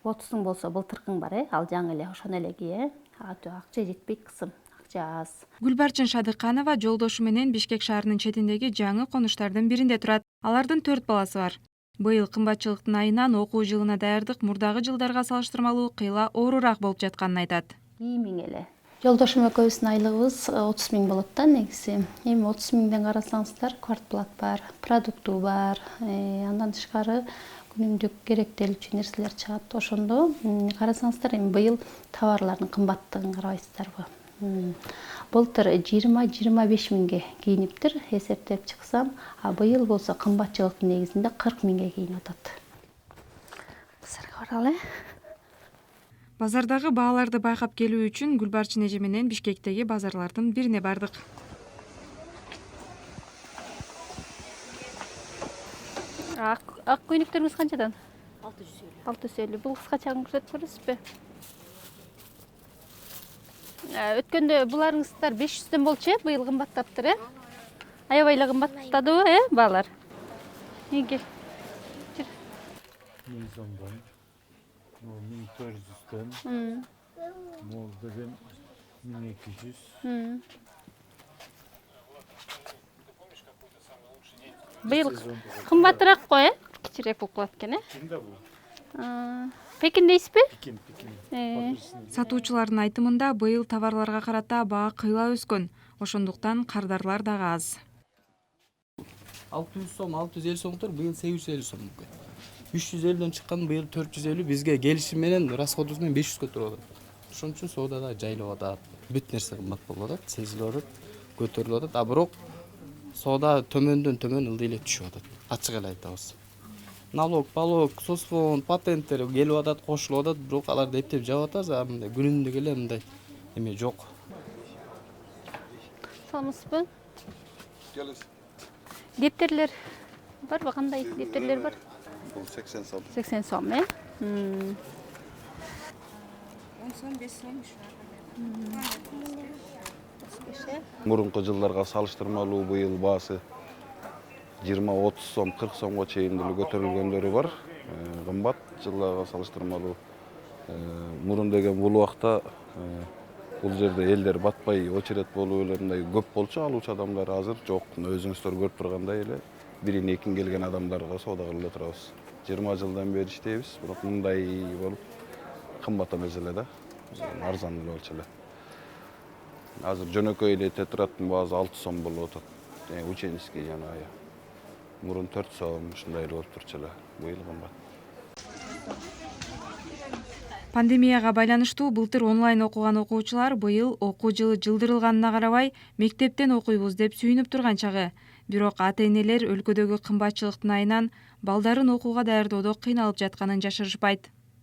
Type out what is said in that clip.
отуздуң болсо былтыркың бар, ал жаңы эле ошону эле ки, акча жетпейт кызым, акча аз. Гүлбарчын Шадыкканова жолдошу менен Бишкек шаарынын четиндеги жаңы конуштардын биринде турат. Алардын 4 баласы бар. Быйыл кымбатчылыктын айынан окуу жылына даярдык мурдагы жылдарга салыштырмалуу кыйла оорураак болуп жатканын айтат. 2000 эле. Жолдошум экөөбүздүн айлыгыбыз 30 000 болот да негизи. Эми 30 000ден карасаңыздар, квартплат бар, продукту бар, андан тышкары күнүмдүк керектелүүчү нерселер чыгат. Ошондо карасаңыздар, эми быйыл товарлардын кымбаттыгын карабайсыздарбы? Былтыр 20-25 миңге кийиниптир, эсептеп чыксам, а быйыл болсо кымбатчылыктын негизинде 40 миңге кийинип атат. Базарга баралы. Базардагы бааларды байкап келүү үчүн Гүлбарчын эже менен Бишкектеги базарлардын бирине бардык. Ак көйнөктөрүңүз канчадан? 650. Бул кыскачагын көрсөтүп көрөсүзбү? Өткөндө буларыңыздар 500дөн болчу, быйыл кымбаттаптыр, Аябай эле кымбаттадыбы, баалар? Эге. 1000 сомдон, 1400дөн, мол деген 1200. Быйыл кымбатыраак го, кичирээк болуп калат экен, Кимде бул? Пекин дейсизби? Пекин. Сатуучулардын айтымында быйыл товарларга карата баа кыйла өскөн. Ошондуктан кардарлар дагы аз. 600 сом, 650 сомдор быйыл 850 сом. 350дөн чыккан быйыл 450, бизге келишим менен расходубуз менен 500 туруп атат. Ошон үчүн соода да жайлап атат. Бүт нерсе кымбат болуп атат, сезилип атат, көтөрүлүп атат. А бирок соода төмөндөн төмөн ылдый эле түшүп атат. Ачык эле айтабыз. Налог, соцфонд, патенттер келип атат, кошулуп атат, бирок аларды эптеп жаап атабыз, а мындай күнүмдүк эле мындай эме жок. Саламатсызбы? Келиңиз. Дептерлер барбы? Кандай дептерлер бар? Бул 80 сом. 80 сом, 10 сом, 5 сом. Мурунку жылдарга салыштырмалуу быйыл баасы 20-30 сом, 40 сомго чейин деле көтөрүлгөндөрү бар. Кымбат жылдарга салыштырмалуу. Мурун деген бул убакта бул жерде элдер батпай очередь болуп эле мындай көп болчу алуучу адамдар, азыр жок. Өзүңүздөр көрүп тургандай эле бирин экин келген адамдарга соода кылып эле турабыз. 20 жылдан бери иштейбиз, бирок мындай болуп кымбат эмес эле да, арзан эле болчу эле. Азыр жөнөкөй эле тетраттын баасы 6 сом болуп атат. Ученический жанагы. Мурун 4 сом ушундай эле болуп турчу эле. Быйыл кымбат. Пандемияга байланыштуу былтыр онлайн окуган окуучулар быйыл окуу жылы жылдырылганына карабай мектептен окуйбуз деп сүйүнүп турган чагы. Бирок ата-энелер өлкөдөгү кымбатчылыктын айынан балдарын окууга даярдоодо кыйналып жатканын жашырышпайт.